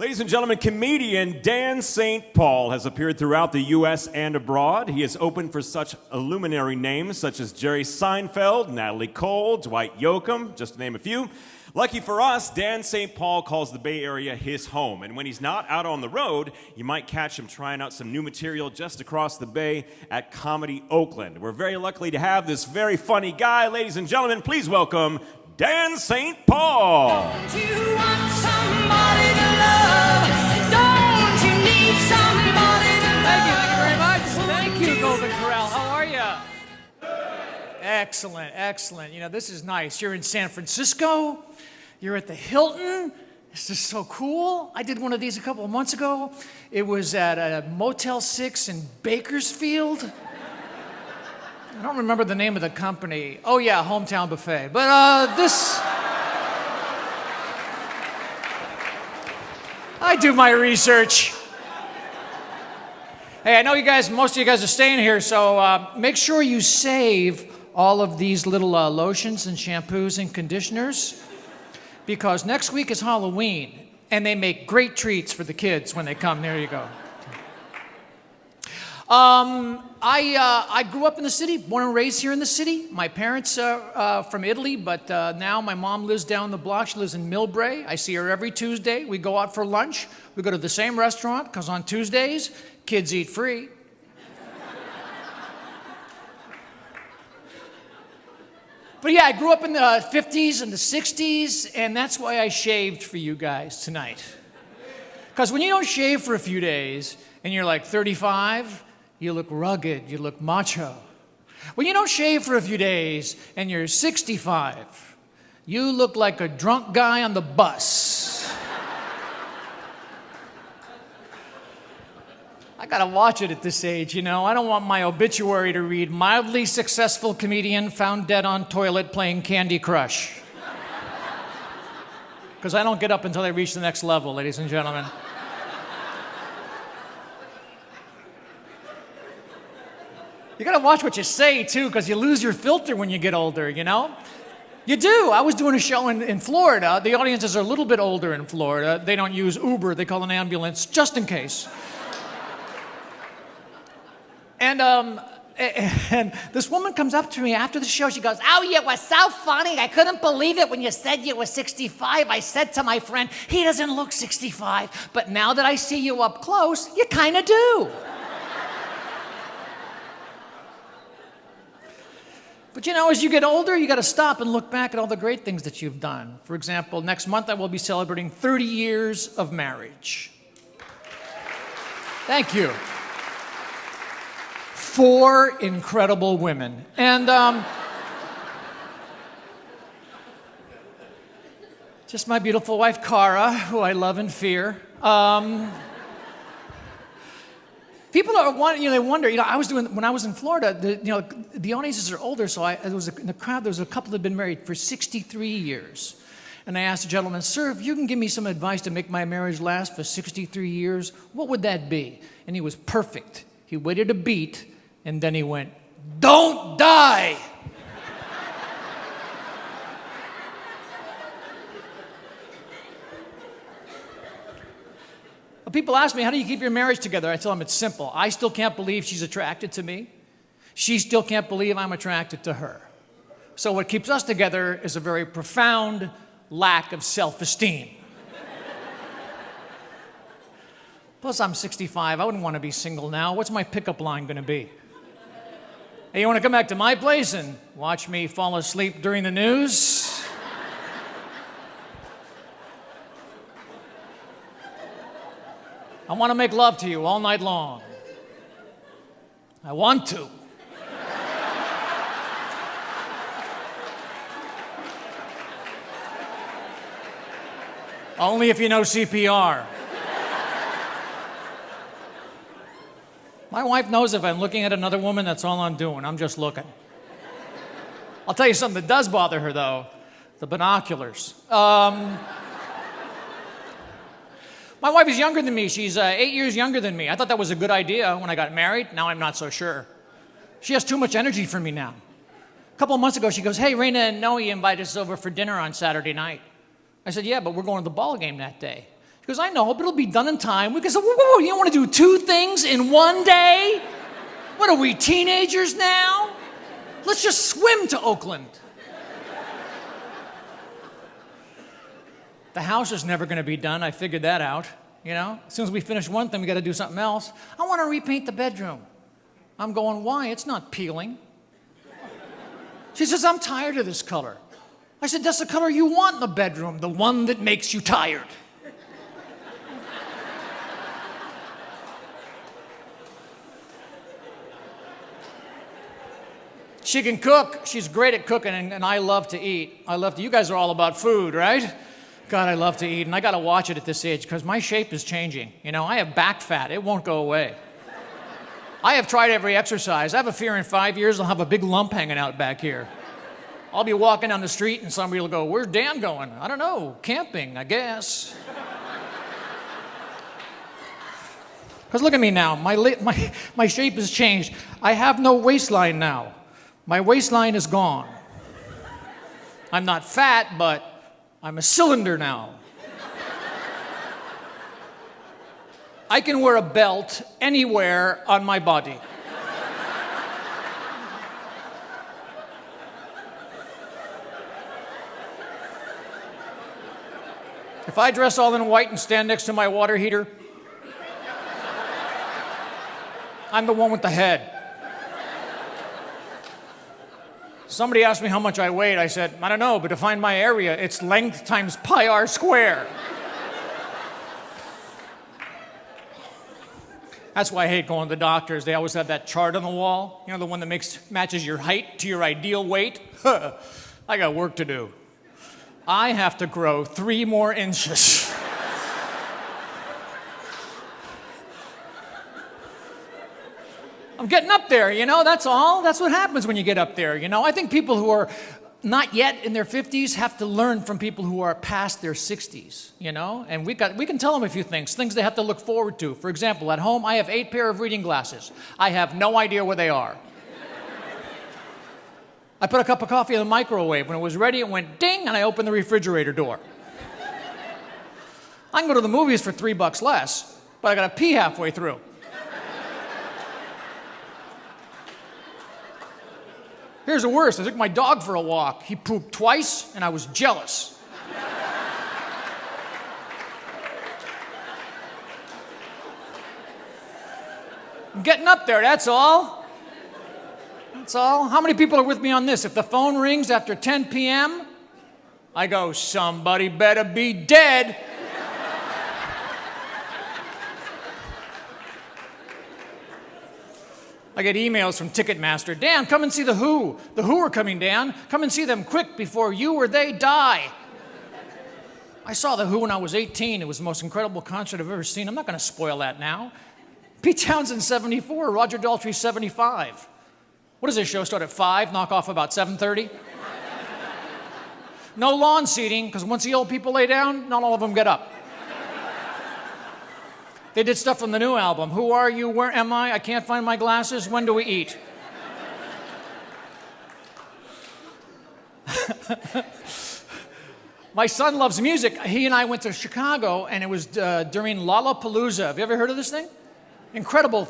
Ladies and gentlemen, comedian Dan St. Paul has appeared throughout the U.S. and abroad. He has opened for such luminary names such as Jerry Seinfeld, Natalie Cole, Dwight Yoakam, just to name a few. Lucky for us, Dan St. Paul calls the Bay Area his home. And when he's not out on the road, you might catch him trying out some new material just across the bay at Comedy Oakland. We're very lucky to have this very funny guy. Ladies and gentlemen, please welcome Dan St. Paul. Don't you want somebody to love? Don't you need somebody to love? Thank you very much. Thank you, Golden Corral. How are you? Excellent, excellent. You know, this is nice. You're in San Francisco. You're at the Hilton. This is so cool. I did one of these a couple of months ago. It was at a Motel 6 in Bakersfield. I don't remember the name of the company. Oh yeah, Hometown Buffet. But this... I do my research. Hey, I know you guys, most of you guys are staying here, so make sure you save all of these little lotions and shampoos and conditioners, because next week is Halloween, and they make great treats for the kids when they come. There you go. I grew up in the city, born and raised here in the city. My parents are from Italy, but now my mom lives down the block. She lives in Millbrae. I see her every Tuesday. We go out for lunch. We go to the same restaurant, because on Tuesdays, kids eat free. But yeah, I grew up in the 50s and the 60s, and that's why I shaved for you guys tonight. Because when you don't shave for a few days, and you're like 35, you look rugged, you look macho. When you don't shave for a few days and you're 65, you look like a drunk guy on the bus. I gotta watch it at this age, you know. I don't want my obituary to read, mildly successful comedian found dead on toilet playing Candy Crush. Because I don't get up until I reach the next level, ladies and gentlemen. You gotta watch what you say, too, because you lose your filter when you get older, you know? You do. I was doing a show in Florida. The audiences are a little bit older in Florida. They don't use Uber. They call an ambulance just in case. And this woman comes up to me after the show. She goes, "Oh, you were so funny. I couldn't believe it when you said you were 65. I said to my friend, he doesn't look 65. But now that I see you up close, you kind of do." But you know, as you get older, you got to stop and look back at all the great things that you've done. For example, next month I will be celebrating 30 years of marriage. Thank you. 4 incredible women. And just my beautiful wife, Cara, who I love and fear. People are they wonder. You know, when I was in Florida. The audiences are older, so in the crowd there was a couple that had been married for 63 years, and I asked the gentleman, "Sir, if you can give me some advice to make my marriage last for 63 years, what would that be?" And he was perfect. He waited a beat, and then he went, "Don't die." People ask me, "How do you keep your marriage together?" I tell them it's simple. I still can't believe she's attracted to me. She still can't believe I'm attracted to her. So what keeps us together is a very profound lack of self-esteem. Plus, I'm 65. I wouldn't want to be single now. What's my pickup line going to be? Hey, you want to come back to my place and watch me fall asleep during the news? I want to make love to you all night long. I want to. Only if you know CPR. My wife knows if I'm looking at another woman, that's all I'm doing. I'm just looking. I'll tell you something that does bother her, though. The binoculars. My wife is younger than me. She's 8 years younger than me. I thought that was a good idea when I got married. Now I'm not so sure. She has too much energy for me now. A couple of months ago, she goes, "Hey, Raina and Noe invited us over for dinner on Saturday night." I said, "Yeah, but we're going to the ball game that day." He goes, I know, but it'll be done in time. We go, whoa, you don't want to do 2 things in one day? What are we, teenagers now? Let's just swim to Oakland. The house is never going to be done. I figured that out, you know. As soon as we finish one thing, we got to do something else. I want to repaint the bedroom. I'm going, why? It's not peeling. She says, I'm tired of this color. I said, that's the color you want in the bedroom, the one that makes you tired. She can cook. She's great at cooking, and I love to eat. You guys are all about food, right? God, I love to eat, and I got to watch it at this age because my shape is changing. You know, I have back fat. It won't go away. I have tried every exercise. I have a fear in 5 years I'll have a big lump hanging out back here. I'll be walking down the street, and somebody will go, where's Dan going? I don't know, camping, I guess. Because look at me now. My shape has changed. I have no waistline now. My waistline is gone. I'm not fat, but I'm a cylinder now. I can wear a belt anywhere on my body. If I dress all in white and stand next to my water heater, I'm the one with the head. Somebody asked me how much I weighed. I said, I don't know, but to find my area, it's length times pi r square. That's why I hate going to the doctors. They always have that chart on the wall, you know, the one that matches your height to your ideal weight. I got work to do. I have to grow 3 more inches. I'm getting up there, you know, that's all. That's what happens when you get up there, you know. I think people who are not yet in their 50s have to learn from people who are past their 60s, you know. And we can tell them a few things they have to look forward to. For example, at home, I have 8 pair of reading glasses. I have no idea where they are. I put a cup of coffee in the microwave. When it was ready, it went ding, and I opened the refrigerator door. I can go to the movies for $3 less, but I got to pee halfway through. Here's the worst. I took my dog for a walk. He pooped twice, and I was jealous. I'm getting up there, that's all. That's all. How many people are with me on this? If the phone rings after 10 p.m., I go, somebody better be dead. I get emails from Ticketmaster. Dan, come and see The Who. The Who are coming, Dan. Come and see them quick before you or they die. I saw The Who when I was 18. It was the most incredible concert I've ever seen. I'm not going to spoil that now. Pete Townsend, 74. Roger Daltrey, 75. What does this show start at 5, knock off about 7:30? No lawn seating, because once the old people lay down, not all of them get up. They did stuff from the new album. Who are you? Where am I? I can't find my glasses. When do we eat? My son loves music. He and I went to Chicago, and it was during Lollapalooza. Have you ever heard of this thing? Incredible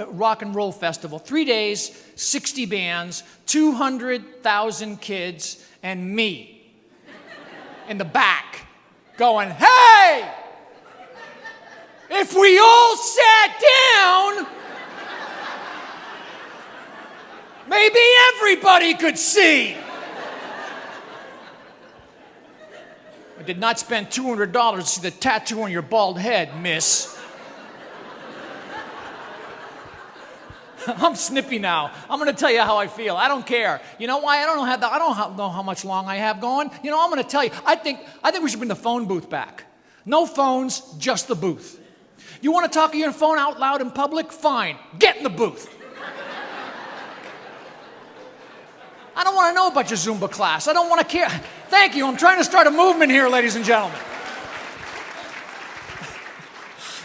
rock and roll festival. 3 days, 60 bands, 200,000 kids, and me in the back going, hey! If we all sat down, maybe everybody could see. I did not spend $200 to see the tattoo on your bald head, miss. I'm snippy now. I'm going to tell you how I feel. I don't care. You know why? I don't know how much long I have going. You know, I'm going to tell you. I think we should bring the phone booth back. No phones, just the booth. You want to talk on your phone out loud in public? Fine. Get in the booth. I don't want to know about your Zumba class. I don't want to care. Thank you. I'm trying to start a movement here, ladies and gentlemen.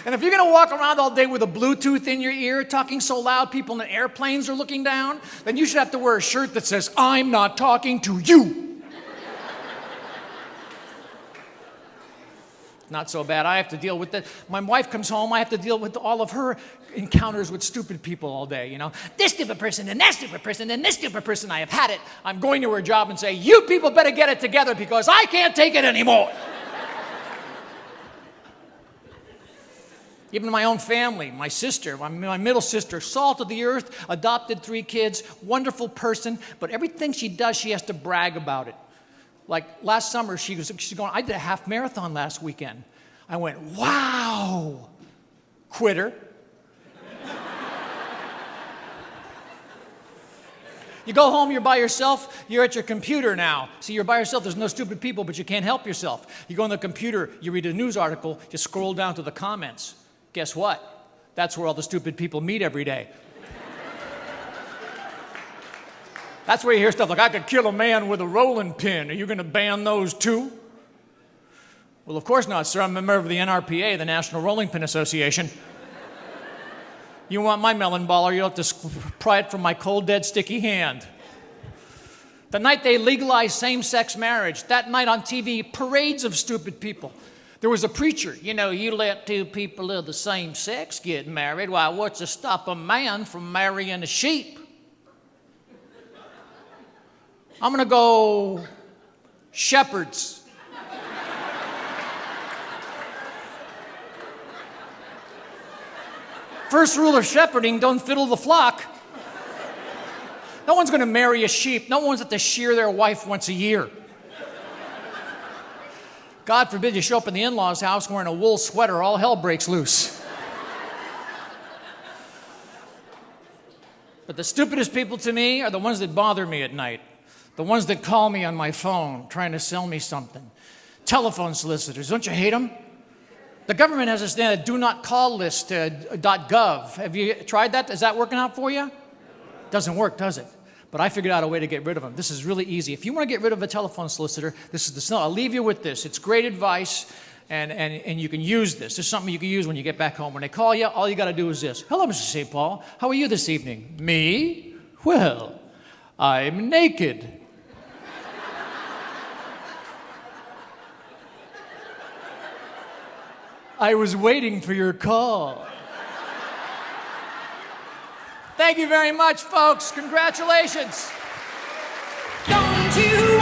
And if you're going to walk around all day with a Bluetooth in your ear, talking so loud people in airplanes are looking down, then you should have to wear a shirt that says, I'm not talking to you. Not so bad. I have to deal with that. My wife comes home, I have to deal with all of her encounters with stupid people all day, you know. This stupid person, and that stupid person, and this stupid person. I have had it. I'm going to her job and say, you people better get it together because I can't take it anymore. Even my own family, my sister, my middle sister, salt of the earth, adopted 3 kids, wonderful person, but everything she does, she has to brag about it. Like last summer, she's going, I did a half marathon last weekend. I went, wow, quitter. You go home, you're by yourself, you're at your computer now. See, you're by yourself, there's no stupid people, but you can't help yourself. You go on the computer, you read a news article, you scroll down to the comments. Guess what? That's where all the stupid people meet every day. That's where you hear stuff like, I could kill a man with a rolling pin. Are you going to ban those too? Well, of course not, sir. I'm a member of the NRPA, the National Rolling Pin Association. You want my melon baller, you'll have to pry it from my cold, dead, sticky hand. The night they legalized same-sex marriage, that night on TV, parades of stupid people. There was a preacher, you know, you let 2 people of the same sex get married. Why, what's to stop a man from marrying a sheep? I'm going to go shepherds. First rule of shepherding, don't fiddle the flock. No one's going to marry a sheep. No one's at to shear their wife once a year. God forbid you show up in the in-laws' house wearing a wool sweater, all hell breaks loose. But the stupidest people to me are the ones that bother me at night. The ones that call me on my phone trying to sell me something. Telephone solicitors, don't you hate them? The government has a do not call list, .gov. Have you tried that? Is that working out for you? Doesn't work, does it? But I figured out a way to get rid of them. This is really easy. If you want to get rid of a telephone solicitor, this is the snow. I'll leave you with this. It's great advice, and you can use this. This is something you can use when you get back home. When they call you, all you got to do is this. Hello, Mr. St. Paul. How are you this evening? Me? Well, I'm naked. I was waiting for your call. Thank you very much, folks. Congratulations. Don't you